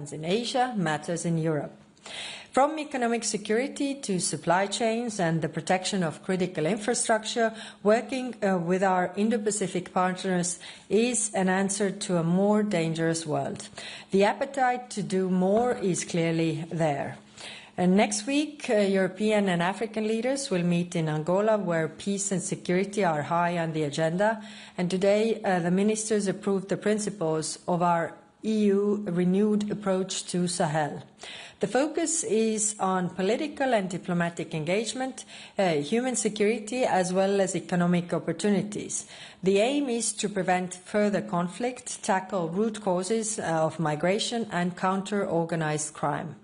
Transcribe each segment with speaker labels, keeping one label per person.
Speaker 1: in Asia matters in Europe. From economic security to supply chains and the protection of critical infrastructure, working with our Indo-Pacific partners is an answer to a more dangerous world. The appetite to do more is clearly there. And next week, European and African leaders will meet in Angola, where peace and security are high on the agenda. And today, the ministers approved the principles of our EU renewed approach to Sahel. The focus is on political and diplomatic engagement, human security, as well as economic opportunities. The aim is to prevent further conflict, tackle root causes of migration, and counter organized crime.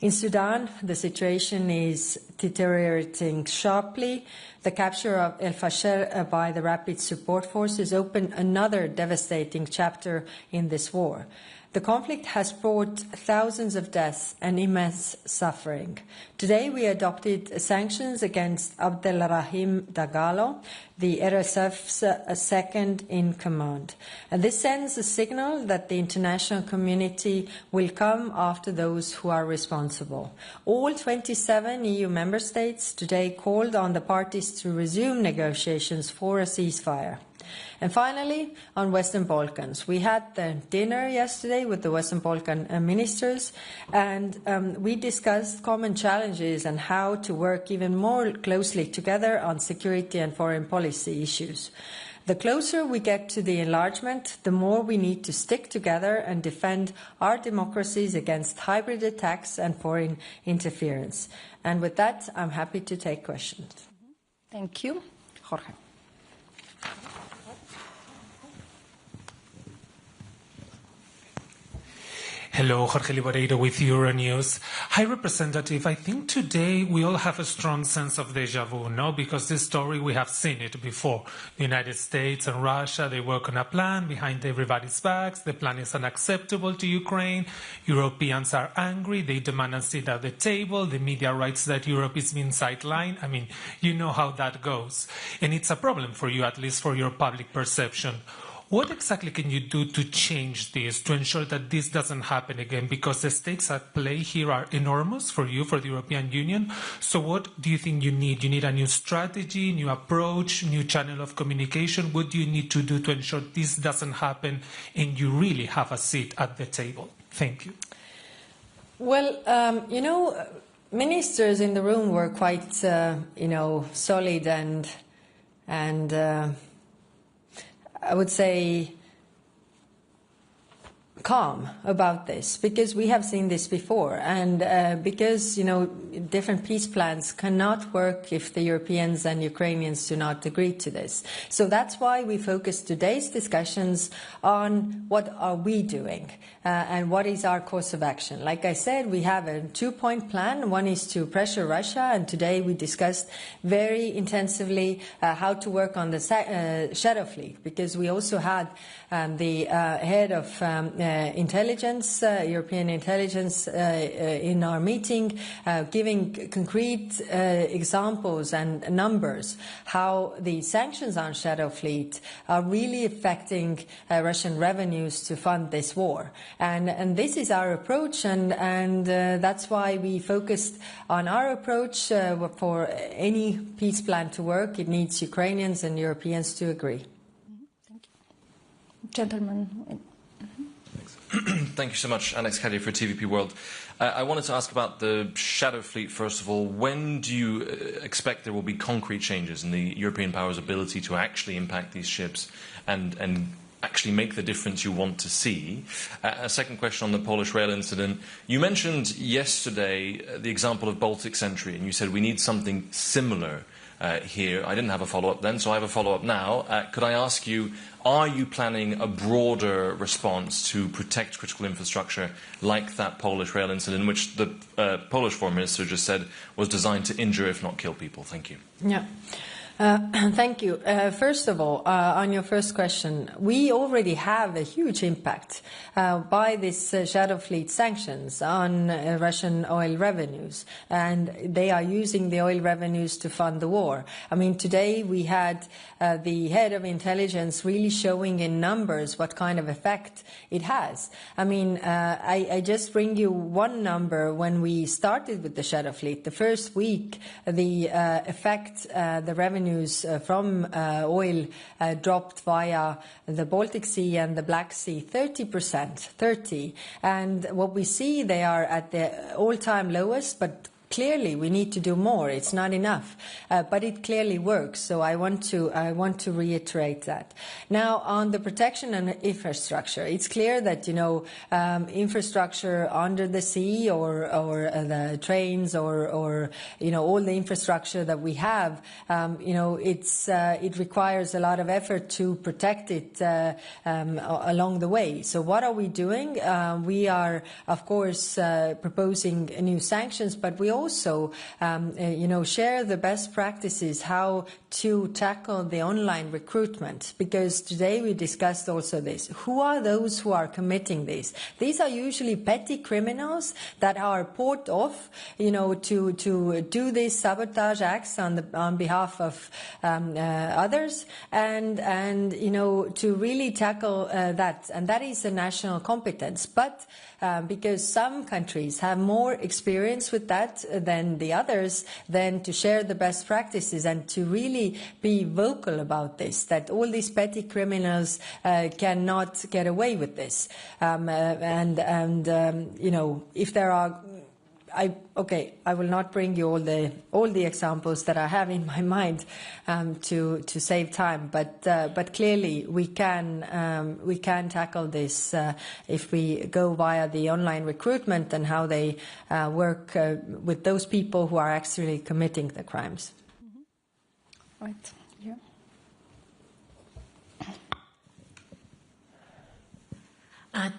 Speaker 1: In Sudan, the situation is deteriorating sharply. The capture of El Fasher by the Rapid Support Forces opened another devastating chapter in this war. The conflict has brought thousands of deaths and immense suffering. Today we adopted sanctions against Abdelrahim Dagalo, the RSF's second in command. And this sends a signal that the international community will come after those who are responsible. All 27 EU member states today called on the parties to resume negotiations for a ceasefire. And finally, on Western Balkans, we had the dinner yesterday with the Western Balkan ministers, and we discussed common challenges and how to work even more closely together on security and foreign policy issues. The closer we get to the enlargement, the more we need to stick together and defend our democracies against hybrid attacks and foreign interference. And with that, I'm happy to take questions.
Speaker 2: Thank you. Jorge.
Speaker 3: Hello, Jorge Liboreiro with Euronews. High Representative, I think today we all have a strong sense of deja vu, no? Because this story, we have seen it before. The United States and Russia, they work on a plan behind everybody's backs. The plan is unacceptable to Ukraine. Europeans are angry. They demand a seat at the table. The media writes that Europe is being sidelined. I mean, you know how that goes. And it's a problem for you, at least for your public perception. What exactly can you do to change this, to ensure that this doesn't happen again? Because the stakes at play here are enormous for you, for the European Union. So what do you think you need? You need a new strategy, new approach, new channel of communication. What do you need to do to ensure this doesn't happen and you really have a seat at the table? Thank you.
Speaker 1: Well, ministers in the room were quite, solid and I would say calm about this, because we have seen this before, and because different peace plans cannot work if the Europeans and Ukrainians do not agree to this. So that's why we focus today's discussions on what are we doing and what is our course of action. Like I said, we have a two-point plan. One is to pressure Russia, and today we discussed very intensively how to work on the shadow fleet, because we also had the head of intelligence, European intelligence, in our meeting, giving concrete examples and numbers how the sanctions on shadow fleet are really affecting Russian revenues to fund this war. And this is our approach, and that's why we focused on our approach. For any peace plan to work, it needs Ukrainians and Europeans to agree.
Speaker 2: Thank you. Gentlemen.
Speaker 4: Thank you so much, Alex Caddy for TVP World. I wanted to ask about the shadow fleet, first of all. When do you expect there will be concrete changes in the European powers' ability to actually impact these ships and actually make the difference you want to see? A second question on the Polish rail incident. You mentioned yesterday the example of Baltic Sentry, and you said we need something similar here. I didn't have a follow-up then, so I have a follow-up now. Could I ask you, are you planning a broader response to protect critical infrastructure like that Polish rail incident, which the Polish Foreign Minister just said was designed to injure, if not kill people? Thank you.
Speaker 1: Yeah. Thank you. First of all, on your first question, we already have a huge impact by this shadow fleet sanctions on Russian oil revenues, and they are using the oil revenues to fund the war. I mean, today we had the head of intelligence really showing in numbers what kind of effect it has. I mean, I just bring you one number. When we started with the shadow fleet, the first week, the effect, the revenues from oil dropped via the Baltic Sea and the Black Sea 30%, and what we see, they are at the all-time lowest, but clearly we need to do more. It's not enough, but it clearly works. So I want to reiterate that. Now, on the protection and infrastructure, it's clear that infrastructure under the sea or the trains or all the infrastructure that we have, it requires a lot of effort to protect it along the way. So what are we doing? We are, of course, proposing new sanctions, but we also, share the best practices how to tackle the online recruitment, because today we discussed also this. Who are those who are committing this? These are usually petty criminals that are bought off, to do these sabotage acts on behalf of others, and to really tackle that, and that is a national competence. But because some countries have more experience with that than the others, then to share the best practices and to really be vocal about this, that all these petty criminals cannot get away with this. If there are, I will not bring you all the examples that I have in my mind to save time, but clearly we can tackle this if we go via the online recruitment and how they work with those people who are actually committing the crimes.
Speaker 2: Mm-hmm. Right. Yeah.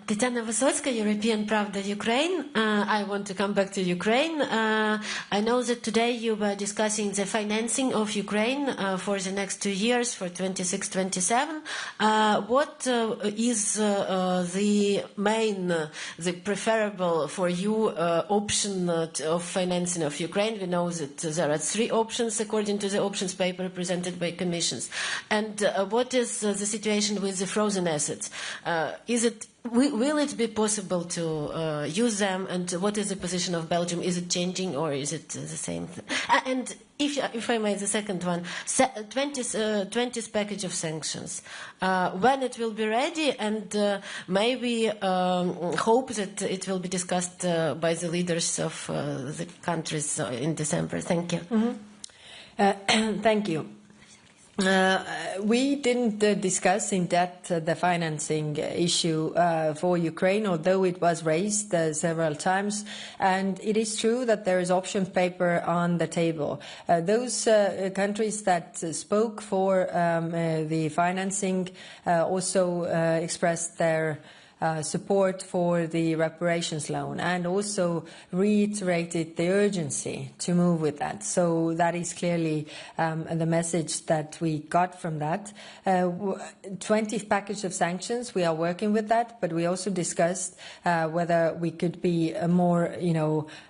Speaker 5: Tatiana Vysotska, European Pravda, Ukraine. I want to come back to Ukraine. I know that today you were discussing the financing of Ukraine for the next 2 years, for 26-27. What is the main, the preferable for you option of financing of Ukraine? We know that there are 3 options according to the options paper presented by commissions. And what is the situation with the frozen assets? Will it be possible to use them, and what is the position of Belgium? Is it changing or is it the same thing? And if I may, the second one, 20th package of sanctions, when it will be ready, and maybe hope that it will be discussed by the leaders of the countries in December. Thank you.
Speaker 1: Mm-hmm. Thank you. We didn't discuss in depth the financing issue for Ukraine, although it was raised several times. And it is true that there is option paper on the table. Those countries that spoke for the financing also expressed their support for the reparations loan, and also reiterated the urgency to move with that. So that is clearly the message that we got from that. 20th package of sanctions, we are working with that, but we also discussed whether we could be more,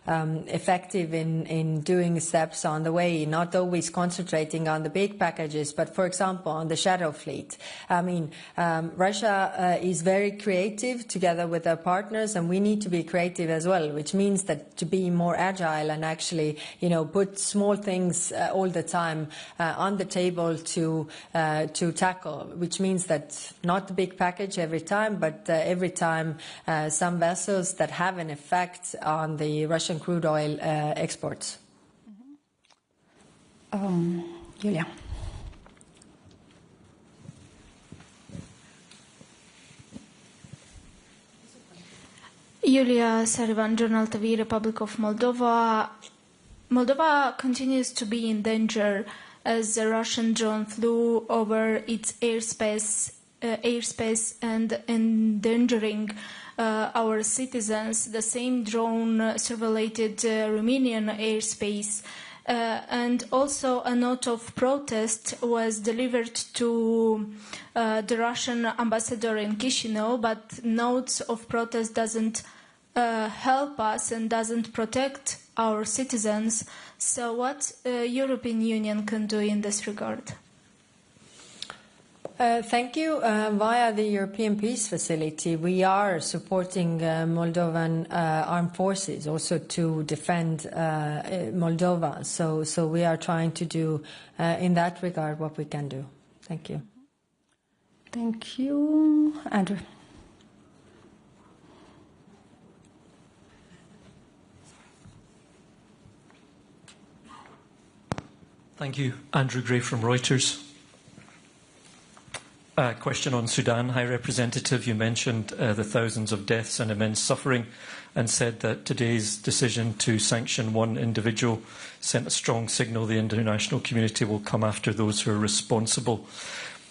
Speaker 1: effective in doing steps on the way, not always concentrating on the big packages, but for example, on the shadow fleet. I mean, Russia is very creative together with our partners, and we need to be creative as well, which means that to be more agile and actually, put small things all the time on the table to tackle, which means that not the big package every time, but every time some vessels that have an effect on the Russian crude oil exports.
Speaker 2: Julia. Julia Sarivan, Journal TV, Republic of Moldova. Moldova continues to be in danger as the Russian drone flew over its airspace and endangering our citizens. The same drone surveilled Romanian airspace And also a note of protest was delivered to the Russian ambassador in Chisinau, but notes of protest doesn't help us and doesn't protect our citizens. So what European Union can do in this regard?
Speaker 1: Thank you. Via the European Peace Facility, we are supporting Moldovan armed forces also to defend Moldova. So we are trying to do in that regard what we can do. Thank you.
Speaker 6: Thank you. Andrew.
Speaker 7: Thank you. Andrew Gray from Reuters. A question on Sudan. High Representative, you mentioned the thousands of deaths and immense suffering and said that today's decision to sanction one individual sent a strong signal the international community will come after those who are responsible.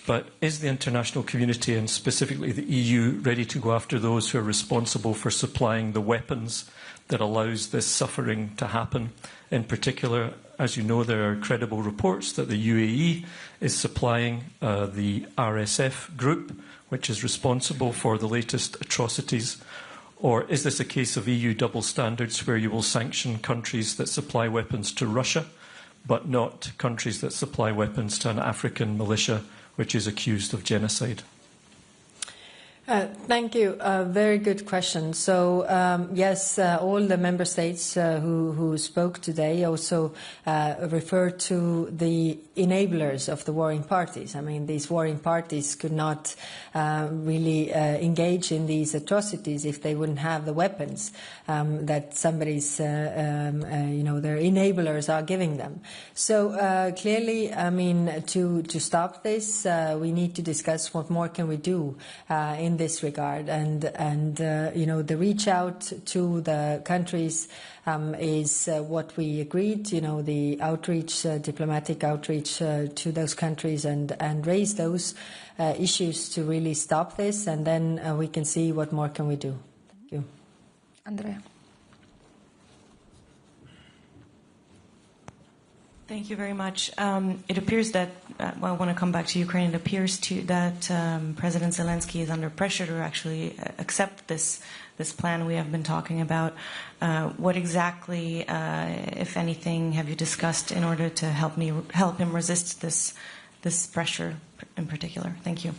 Speaker 7: But is the international community, and specifically the EU, ready to go after those who are responsible for supplying the weapons that allows this suffering to happen? In particular, as you know, there are credible reports that the UAE is supplying the RSF group, which is responsible for the latest atrocities. Or is this a case of EU double standards where you will sanction countries that supply weapons to Russia, but not countries that supply weapons to an African militia which is accused of genocide?
Speaker 1: Thank you. Very good question. So, yes, all the member states who spoke today also referred to the enablers of the warring parties. I mean, these warring parties could not really engage in these atrocities if they wouldn't have the weapons that somebody's, their enablers are giving them. So, clearly, I mean, to stop this, we need to discuss what more can we do in this regard, and the reach out to the countries is what we agreed. The outreach, diplomatic outreach to those countries, and raise those issues to really stop this, and then we can see what more can we do. Thank you,
Speaker 6: Andrea.
Speaker 8: Thank you very much. It appears that, I want to come back to Ukraine. It appears that President Zelensky is under pressure to actually accept this plan we have been talking about. What exactly, if anything, have you discussed in order to help him resist this pressure in particular? Thank you.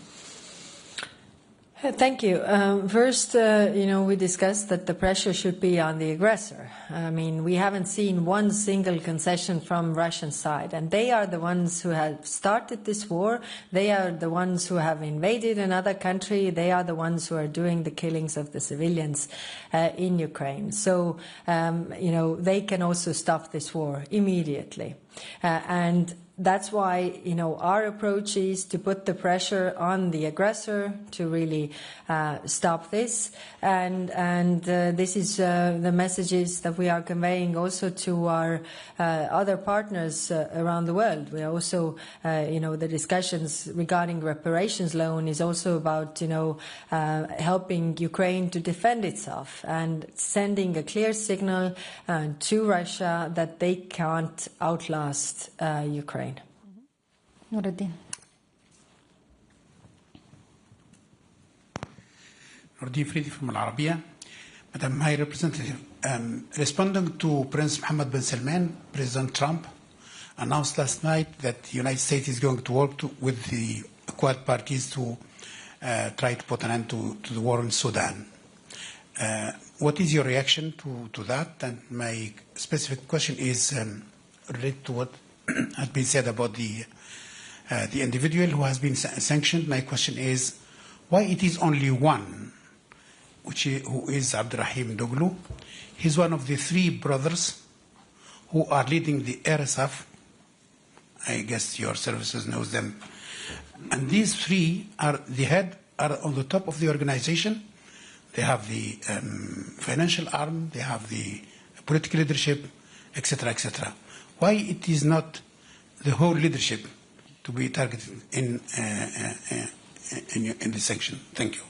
Speaker 1: Thank you. First, we discussed that the pressure should be on the aggressor. I mean, we haven't seen one single concession from Russian side, and they are the ones who have started this war. They are the ones who have invaded another country. They are the ones who are doing the killings of the civilians in Ukraine. So, they can also stop this war immediately. And that's why, our approach is to put the pressure on the aggressor to really stop this. And this is the messages that we are conveying also to our other partners around the world. We are also, the discussions regarding reparations loan is also about, helping Ukraine to defend itself and sending a clear signal to Russia that they can't outlast Ukraine.
Speaker 6: Nuruddin.
Speaker 9: Nuruddin Fridi from Al Arabiya. Madam High Representative, responding to Prince Mohammed bin Salman, President Trump announced last night that the United States is going to work with the Quad parties to try to put an end to the war in Sudan. What is your reaction to that? And my specific question is related to what has been said about the individual who has been sanctioned. My question is, why it is only one, who is Abdurrahim Doglu? He's one of the three brothers who are leading the RSF. I guess your services knows them. And these three are on the top of the organization. They have the financial arm, they have the political leadership, etc., etc. Why it is not the whole leadership to be targeted in the sanction? Thank you.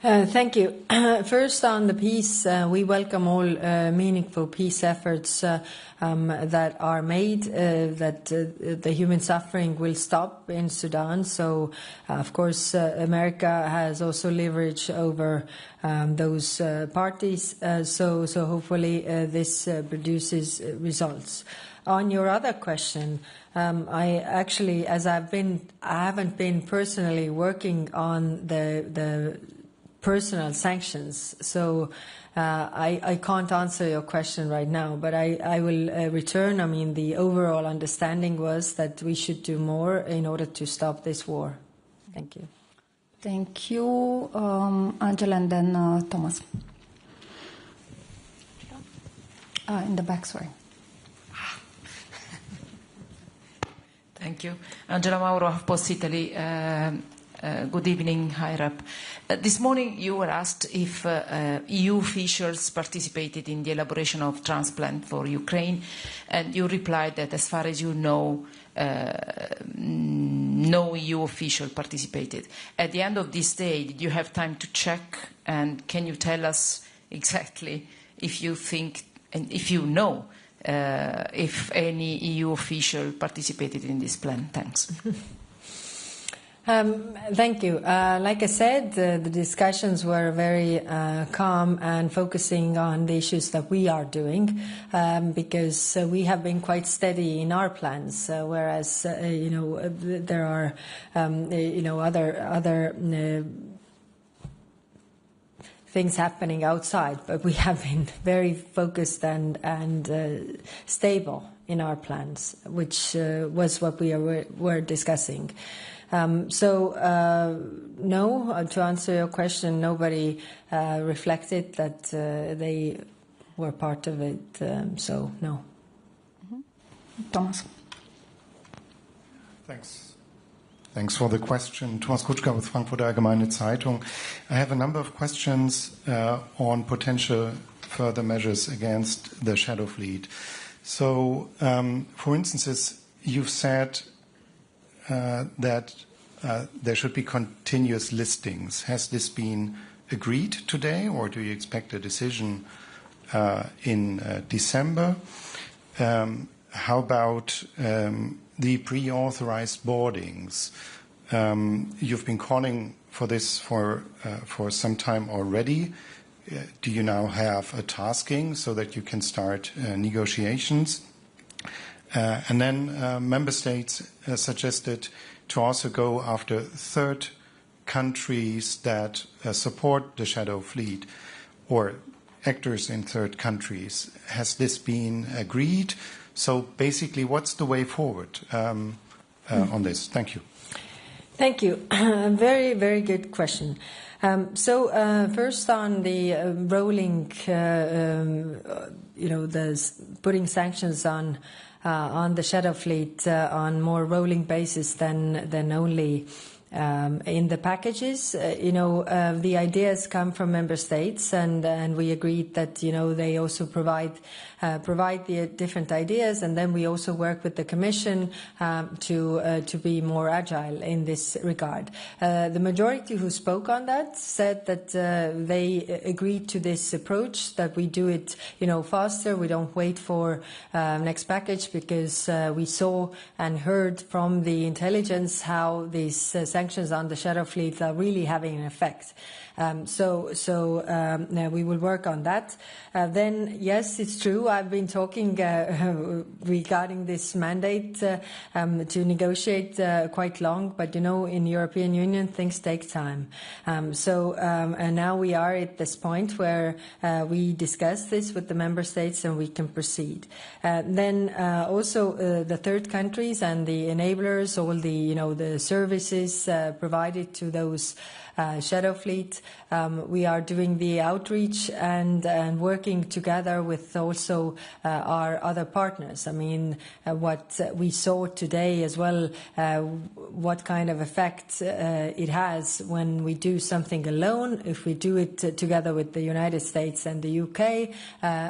Speaker 1: Thank you. First, on the peace, we welcome all meaningful peace efforts that are made, that the human suffering will stop in Sudan. So, of course, America has also leverage over those parties. So hopefully this produces results. On your other question, I actually, I haven't been personally working on the personal sanctions, so I can't answer your question right now, but I will return. I mean, the overall understanding was that we should do more in order to stop this war. Thank you.
Speaker 6: Thank you, Angela, and then Thomas. In the back, sorry.
Speaker 10: Thank you. Angela Mauro, HuffPost Italy. Good evening, High Rep. This morning you were asked if EU officials participated in the elaboration of transplant for Ukraine, and you replied that as far as you know, no EU official participated. At the end of this day, did you have time to check, and can you tell us exactly if you think and if you know if any EU official participated in this plan? Thanks.
Speaker 1: Thank you. Like I said, the discussions were very calm and focusing on the issues that we are doing, because we have been quite steady in our plans, whereas there are other things happening outside, but we have been very focused and stable in our plans, which was what we were discussing. No, to answer your question, nobody reflected that they were part of it, so no.
Speaker 6: Thomas.
Speaker 11: Thanks for the question. Thomas Kutschka with Frankfurter Allgemeine Zeitung. I have a number of questions on potential further measures against the shadow fleet. So, for instance, you've said that there should be continuous listings. Has this been agreed today, or do you expect a decision in December? How about the pre-authorized boardings? You've been calling for this for some time already. Do you now have a tasking so that you can start negotiations? And then member states suggested to also go after third countries that support the shadow fleet or actors in third countries. Has this been agreed? So basically, what's the way forward on this? Thank you.
Speaker 1: Thank you. Very, very good question. First on the rolling, the putting sanctions on the shadow fleet on more rolling basis than only in the packages. The ideas come from member states, and we agreed that they also provide the different ideas, and then we also work with the Commission to be more agile in this regard. The majority who spoke on that said that they agreed to this approach, that we do it faster. We don't wait for next package, because we saw and heard from the intelligence how these sanctions on the shadow fleet are really having an effect. We will work on that. Then, yes, it's true. I've been talking regarding this mandate to negotiate quite long, but in European Union things take time. And now we are at this point where we discuss this with the member states and we can proceed. Then also the third countries and the enablers, all the services provided to those shadow fleet. We are doing the outreach and working together with also our other partners. I mean, what we saw today as well, what kind of effect it has when we do something alone, if we do it together with the United States and the UK,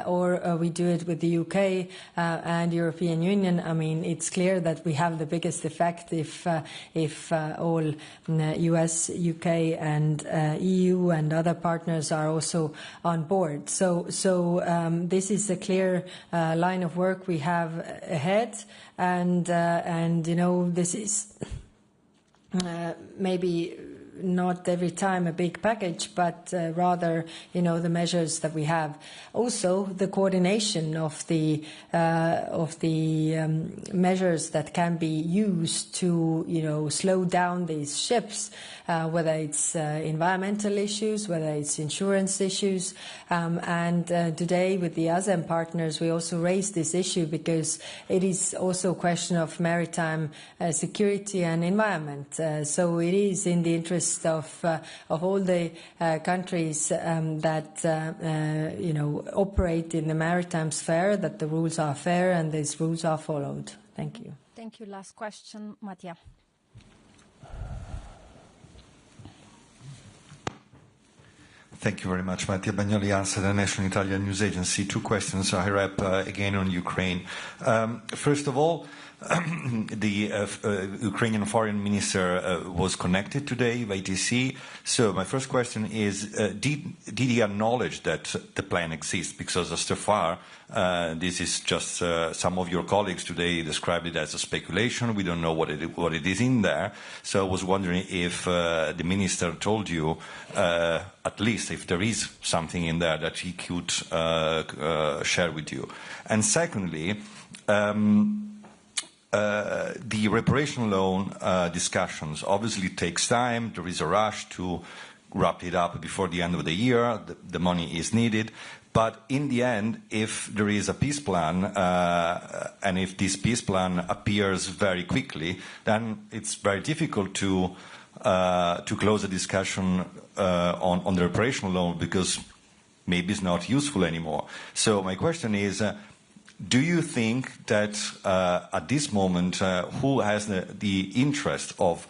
Speaker 1: or we do it with the UK and European Union. I mean, it's clear that we have the biggest effect if all US, UK and EU and other partners are also on board. So this is a clear line of work we have ahead, and this is maybe not every time a big package, but rather, the measures that we have. Also, the coordination of the measures that can be used to, slow down these ships, whether it's environmental issues, whether it's insurance issues. And today, with the ASEAN partners, we also raised this issue because it is also a question of maritime security and environment. So it is in the interest of all the countries that operate in the maritime sphere, that the rules are fair and these rules are followed. Thank you.
Speaker 6: Thank you. Last question, Mattia.
Speaker 12: Thank you very much. Mattia Bagnoli, ANSA, the National Italian News Agency. 2 questions, I rep again on Ukraine. First of all, the Ukrainian foreign minister was connected today by TC. So my first question is, did he acknowledge that the plan exists? Because so far, this is just some of your colleagues today described it as a speculation. We don't know what it is in there. So I was wondering if the minister told you, at least if there is something in there that he could share with you. And secondly, the reparation loan discussions obviously takes time. There is a rush to wrap it up before the end of the year. The money is needed. But in the end, if there is a peace plan, and if this peace plan appears very quickly, then it's very difficult to close a discussion on the reparation loan, because maybe it's not useful anymore. So my question is, do you think that at this moment, who has the interest of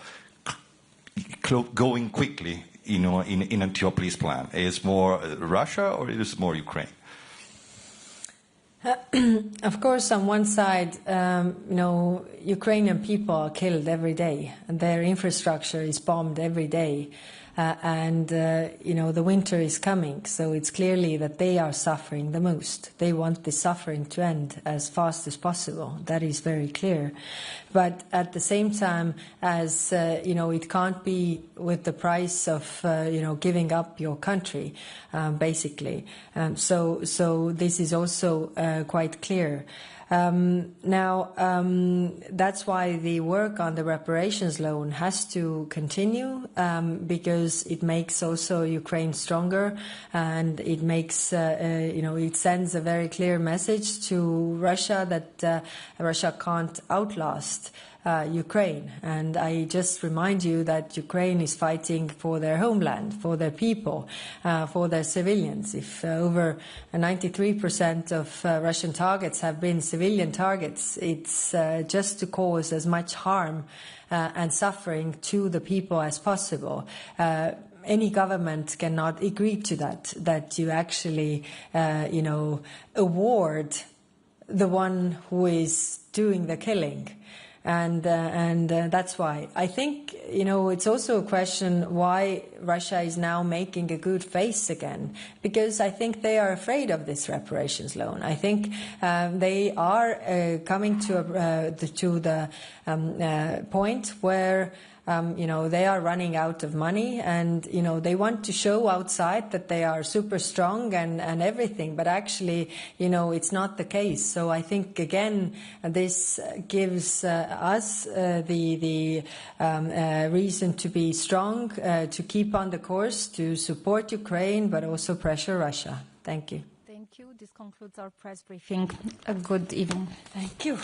Speaker 12: going quickly, in a peace plan? Is more Russia or is more Ukraine?
Speaker 1: Of course, on one side, Ukrainian people are killed every day, and their infrastructure is bombed every day. The winter is coming, so it's clearly that they are suffering the most. They want the suffering to end as fast as possible. That is very clear. But at the same time, as it can't be with the price of giving up your country, basically. So this is also quite clear. That's why the work on the reparations loan has to continue, because it makes also Ukraine stronger, and it makes, it sends a very clear message to Russia that Russia can't outlast Ukraine. And I just remind you that Ukraine is fighting for their homeland, for their people, for their civilians. If over 93% of Russian targets have been civilian targets, it's just to cause as much harm and suffering to the people as possible. Any government cannot agree to that you actually, award the one who is doing the killing. And that's why I think, it's also a question why Russia is now making a good face again, because I think they are afraid of this reparations loan. I think they are coming to the point where they are running out of money, and, they want to show outside that they are super strong and everything, but actually, it's not the case. So I think, again, this gives us the reason to be strong, to keep on the course, to support Ukraine, but also pressure Russia. Thank you.
Speaker 6: Thank you. This concludes our press briefing. A good evening.
Speaker 1: Thank you.